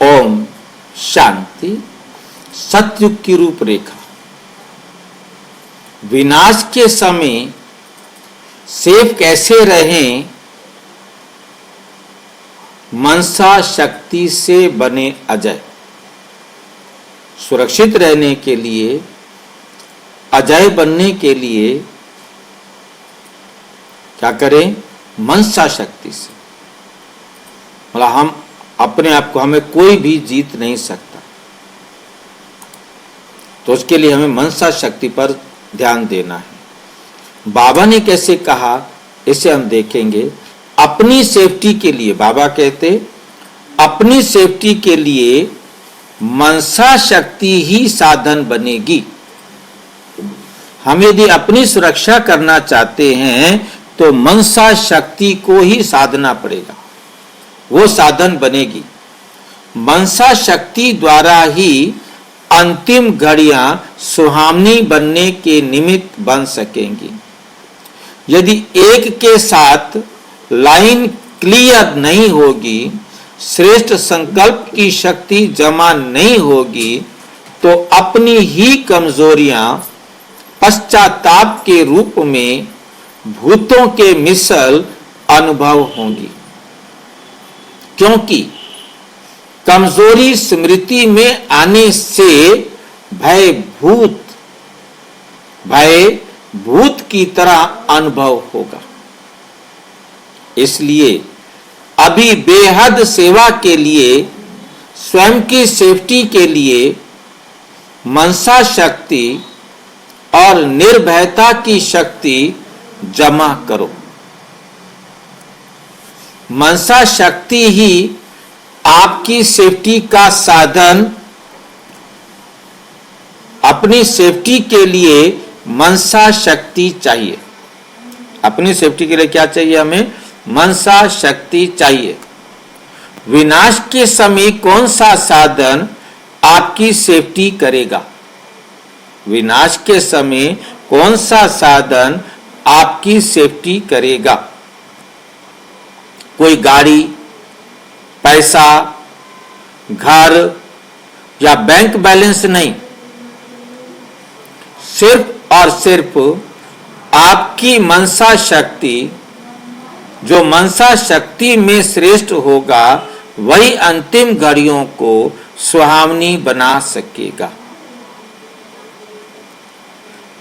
ओम शांति। सतयुग की रूपरेखा। विनाश के समय सेफ कैसे रहें, मनसा शक्ति से बने अजय। सुरक्षित रहने के लिए, अजय बनने के लिए क्या करें? मनसा शक्ति से। मतलब हम अपने आप को, हमें कोई भी जीत नहीं सकता, तो उसके लिए हमें मनसा शक्ति पर ध्यान देना है। बाबा ने कैसे कहा, इसे हम देखेंगे। अपनी सेफ्टी के लिए बाबा कहते, अपनी सेफ्टी के लिए मनसा शक्ति ही साधन बनेगी। हम यदि अपनी सुरक्षा करना चाहते हैं तो मनसा शक्ति को ही साधना पड़ेगा, वो साधन बनेगी। मनसा शक्ति द्वारा ही अंतिम घड़ियां सुहावनी बनने के निमित्त बन सकेंगी। यदि एक के साथ लाइन क्लियर नहीं होगी, श्रेष्ठ संकल्प की शक्ति जमा नहीं होगी, तो अपनी ही कमजोरियां पश्चाताप के रूप में भूतों के मिसल अनुभव होंगी। क्योंकि कमजोरी स्मृति में आने से भूत की तरह अनुभव होगा। इसलिए अभी बेहद सेवा के लिए, स्वयं की सेफ्टी के लिए मनसा शक्ति और निर्भयता की शक्ति जमा करो। मनसा शक्ति ही आपकी सेफ्टी का साधन। अपनी सेफ्टी के लिए मनसा शक्ति चाहिए। अपनी सेफ्टी के लिए क्या चाहिए? हमें मनसा शक्ति चाहिए। विनाश के समय कौन सा साधन आपकी सेफ्टी करेगा? विनाश के समय कौन सा साधन आपकी सेफ्टी करेगा? कोई गाड़ी, पैसा, घर या बैंक बैलेंस नहीं, सिर्फ और सिर्फ आपकी मनसा शक्ति। जो मनसा शक्ति में श्रेष्ठ होगा, वही अंतिम घड़ियों को सुहावनी बना सकेगा।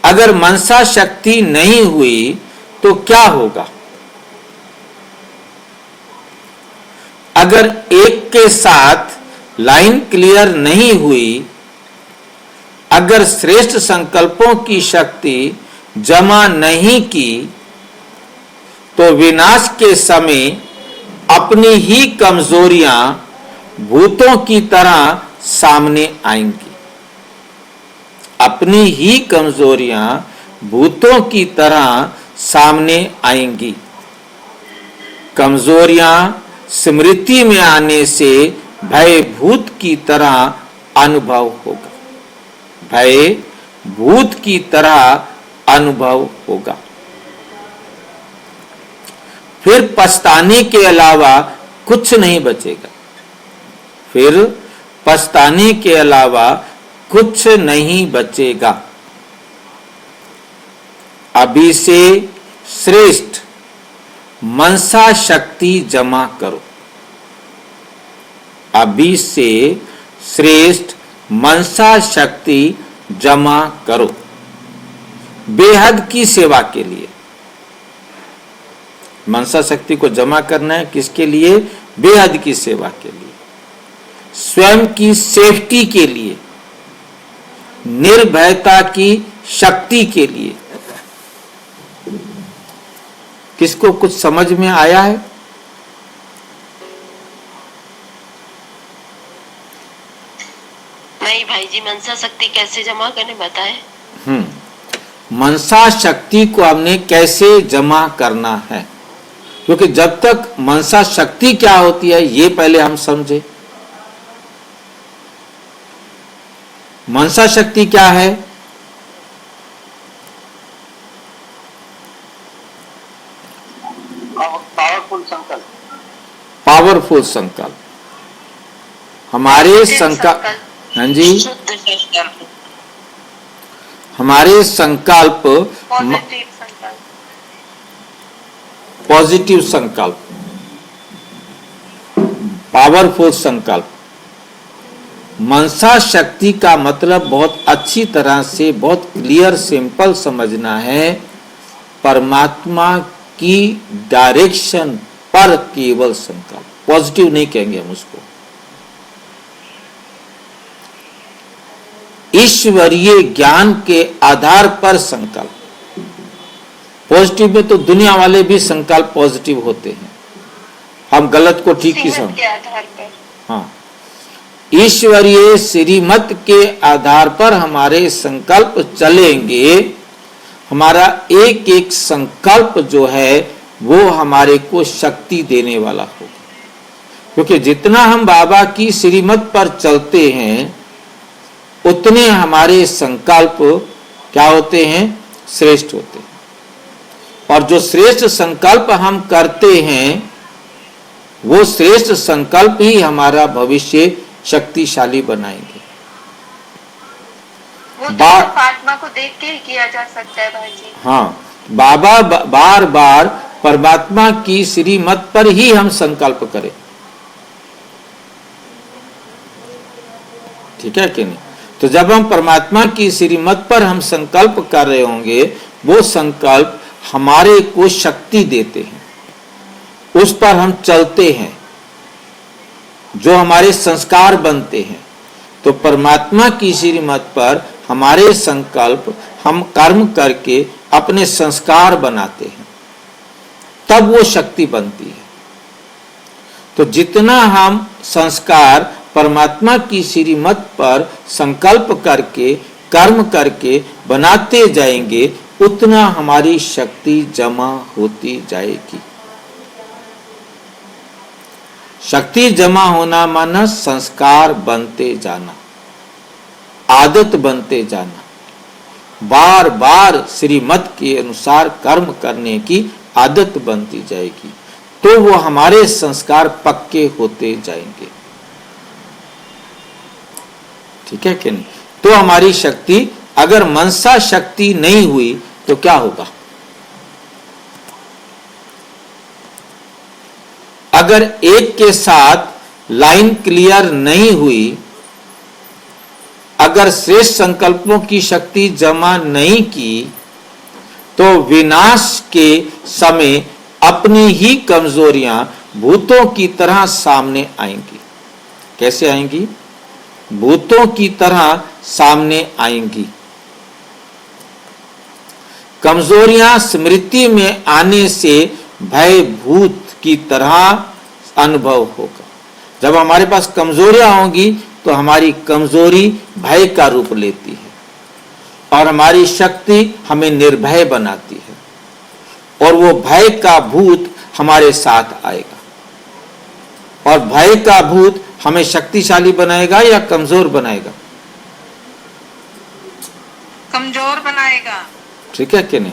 अगर मनसा शक्ति नहीं हुई तो क्या होगा? अगर एक के साथ लाइन क्लियर नहीं हुई, अगर श्रेष्ठ संकल्पों की शक्ति जमा नहीं की, तो विनाश के समय अपनी ही कमजोरियां भूतों की तरह सामने आएंगी। अपनी ही कमजोरियां भूतों की तरह सामने आएंगी। कमजोरियां स्मृति में आने से भय भूत की तरह अनुभव होगा। भय भूत की तरह अनुभव होगा। फिर पछताने के अलावा कुछ नहीं बचेगा। फिर पछताने के अलावा कुछ नहीं बचेगा। अभी से श्रेष्ठ मनसा शक्ति जमा करो। अभी से श्रेष्ठ मनसा शक्ति जमा करो। बेहद की सेवा के लिए मनसा शक्ति को जमा करना है। किसके लिए? बेहद की सेवा के लिए, स्वयं की सेफ्टी के लिए, निर्भयता की शक्ति के लिए। किसको कुछ समझ में आया है? नहीं भाई जी, मनसा शक्ति कैसे जमा करने बताए। मनसा शक्ति को हमने कैसे जमा करना है, क्योंकि जब तक मनसा शक्ति क्या होती है ये पहले हम समझे। मनसा शक्ति क्या है? पावरफुल संकल्प। पावरफुल संकल्प। हमारे संकल्प, हाँ जी, शुद्ध संकल्प, हमारे संकल्प, पॉजिटिव संकल्प, पॉजिटिव संकल्प, पावरफुल संकल्प। मनसा शक्ति का मतलब बहुत अच्छी तरह से, बहुत क्लियर सिंपल समझना है, परमात्मा की डायरेक्शन पर केवल संकल्प। पॉजिटिव नहीं कहेंगे हम उसको, ईश्वरीय ज्ञान के आधार पर संकल्प। पॉजिटिव में तो दुनिया वाले भी संकल्प पॉजिटिव होते हैं, हम गलत को ठीक की श्रीमत के आधार पर। हाँ, ईश्वरीय श्रीमत के आधार पर हमारे संकल्प चलेंगे। हमारा एक एक संकल्प जो है वो हमारे को शक्ति देने वाला होगा, क्योंकि जितना हम बाबा की श्रीमत पर चलते हैं उतने हमारे संकल्प क्या होते हैं, श्रेष्ठ होते हैं। और जो श्रेष्ठ संकल्प हम करते हैं वो श्रेष्ठ संकल्प ही हमारा भविष्य शक्तिशाली बनाएंगे। वो तो सिर्फ आत्मा को देख के ही किया जा सकता है भाई जी। हाँ, बाबा बार बार परमात्मा की श्रीमत पर ही हम संकल्प करें, ठीक है कि नहीं? तो जब हम परमात्मा की श्रीमत पर हम संकल्प कर रहे होंगे, वो संकल्प हमारे को शक्ति देते हैं, उस पर हम चलते हैं, जो हमारे संस्कार बनते हैं। तो परमात्मा की श्रीमत पर हमारे संकल्प हम कर्म करके अपने संस्कार बनाते हैं, तब वो शक्ति बनती है। तो जितना हम संस्कार परमात्मा की श्रीमत पर संकल्प करके, कर्म करके बनाते जाएंगे, उतना हमारी शक्ति जमा होती जाएगी। शक्ति जमा होना माना संस्कार बनते जाना, आदत बनते जाना, बार बार श्रीमत के अनुसार कर्म करने की आदत बनती जाएगी, तो वो हमारे संस्कार पक्के होते जाएंगे, ठीक है कि नहीं? तो हमारी शक्ति, अगर मनसा शक्ति नहीं हुई तो क्या होगा? अगर एक के साथ लाइन क्लियर नहीं हुई, अगर श्रेष्ठ संकल्पों की शक्ति जमा नहीं की, तो विनाश के समय अपनी ही कमजोरियां भूतों की तरह सामने आएंगी। कैसे आएंगी? भूतों की तरह सामने आएंगी। कमजोरियां स्मृति में आने से भयभूत की तरह अनुभव होगा। जब हमारे पास कमजोरियां होंगी तो हमारी कमजोरी भय का रूप लेती है और हमारी शक्ति हमें निर्भय बनाती है, और वो भय का भूत हमारे साथ आएगा। और भय का भूत हमें शक्तिशाली बनाएगा या कमजोर बनाएगा? कमजोर बनाएगा, ठीक है कि नहीं?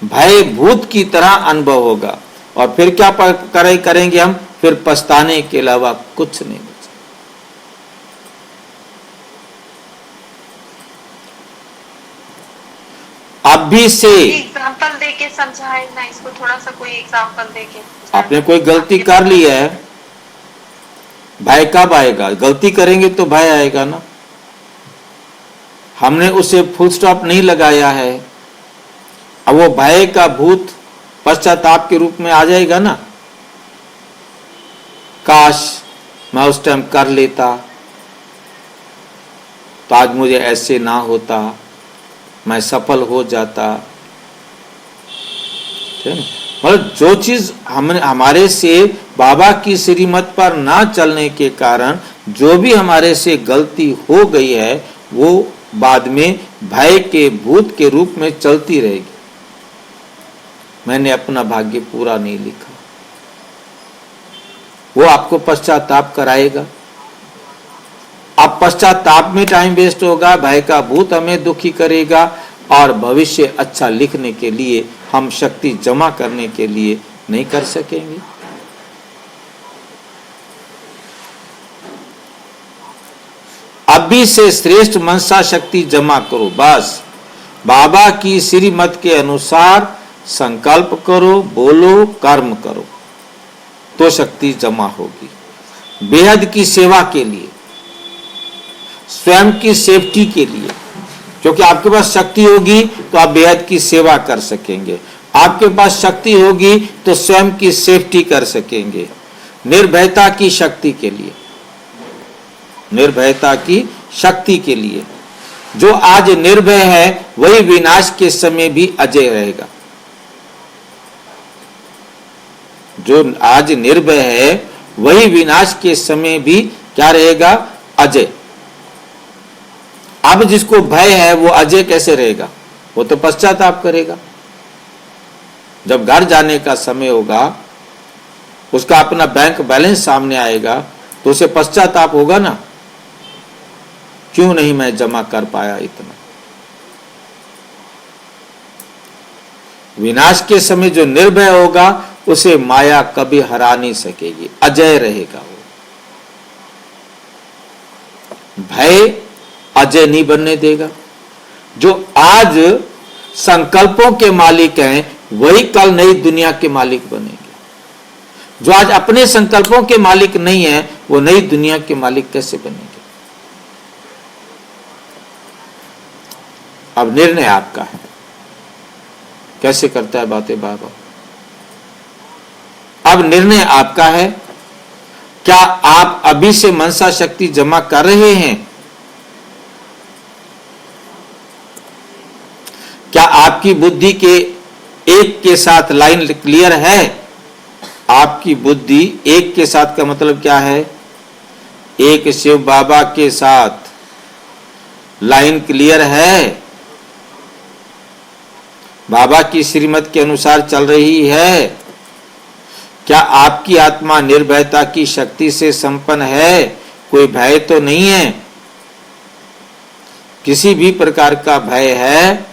भय भूत की तरह अनुभव होगा, और फिर क्या करेंगे हम? फिर पछताने के अलावा कुछ नहीं बचा। अभी से एग्जांपल देके समझाए ना इसको, थोड़ा सा कोई एग्जांपल देके। आपने कोई गलती कर ली है, भय कब आएगा? गलती करेंगे तो भय आएगा ना। हमने उसे फुल स्टॉप नहीं लगाया है, अब वो भय का भूत पश्चाताप के रूप में आ जाएगा ना। काश मैं उस टाइम कर लेता तो आज मुझे ऐसे ना होता, मैं सफल हो जाता। ठीक है ना? मतलब जो चीज हमारे से बाबा की श्रीमत पर ना चलने के कारण जो भी हमारे से गलती हो गई है, वो बाद में भय के भूत के रूप में चलती रहेगी। मैंने अपना भाग्य पूरा नहीं लिखा, वो आपको पश्चाताप कराएगा। अब पश्चाताप में टाइम वेस्ट होगा, भय का भूत हमें दुखी करेगा, और भविष्य अच्छा लिखने के लिए हम शक्ति जमा करने के लिए नहीं कर सकेंगे। अभी से श्रेष्ठ मनसा शक्ति जमा करो। बस बाबा की श्रीमत के अनुसार संकल्प करो, बोलो, कर्म करो, तो शक्ति जमा होगी। बेहद की सेवा के लिए, स्वयं की सेफ्टी के लिए, क्योंकि आपके पास शक्ति होगी तो आप बेहद की सेवा कर सकेंगे। आपके पास शक्ति होगी तो स्वयं की सेफ्टी कर सकेंगे। निर्भयता की शक्ति के लिए, निर्भयता की शक्ति के लिए। जो आज निर्भय है वही विनाश के समय भी अजय रहेगा। जो आज निर्भय है वही विनाश के समय भी क्या रहेगा? अजय। अब जिसको भय है वो अजय कैसे रहेगा? वो तो पश्चाताप करेगा। जब घर जाने का समय होगा, उसका अपना बैंक बैलेंस सामने आएगा तो उसे पश्चाताप होगा ना, क्यों नहीं मैं जमा कर पाया इतना। विनाश के समय जो निर्भय होगा उसे माया कभी हरा नहीं सकेगी, अजय रहेगा वो। भय अजय नहीं बनने देगा। जो आज संकल्पों के मालिक हैं वही कल नई दुनिया के मालिक बनेंगे। जो आज अपने संकल्पों के मालिक नहीं है वो नई दुनिया के मालिक कैसे बनेंगे? अब निर्णय आपका है, कैसे करता है बातें बाबा। अब निर्णय आपका है। क्या आप अभी से मनसा शक्ति जमा कर रहे हैं? क्या आपकी बुद्धि के एक के साथ लाइन क्लियर है? आपकी बुद्धि एक के साथ का मतलब क्या है? एक शिव बाबा के साथ लाइन क्लियर है? बाबा की श्रीमत के अनुसार चल रही है? क्या आपकी आत्मा निर्भयता की शक्ति से संपन्न है? कोई भय तो नहीं है? किसी भी प्रकार का भय है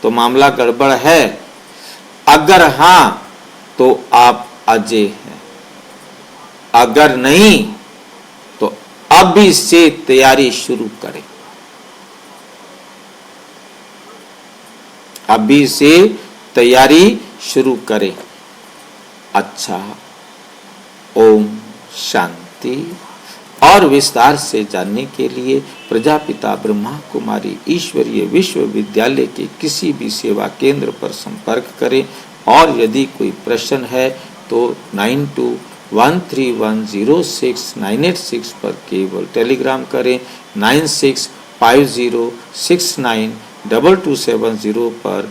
तो मामला गड़बड़ है। अगर हां तो आप अजय हैं, अगर नहीं तो अभी से तैयारी शुरू करें। अभी से तैयारी शुरू करें। अच्छा, ओम शांति। और विस्तार से जानने के लिए प्रजापिता ब्रह्मा कुमारी ईश्वरीय विश्वविद्यालय के किसी भी सेवा केंद्र पर संपर्क करें। और यदि कोई प्रश्न है तो 9213106986 पर केवल टेलीग्राम करें। 9650692270 पर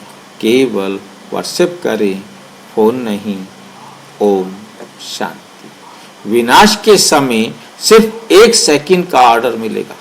केवल व्हाट्सएप करें, फोन नहीं। ओम शांति। विनाश के समय सिर्फ 1 सेकंड का ऑर्डर मिलेगा।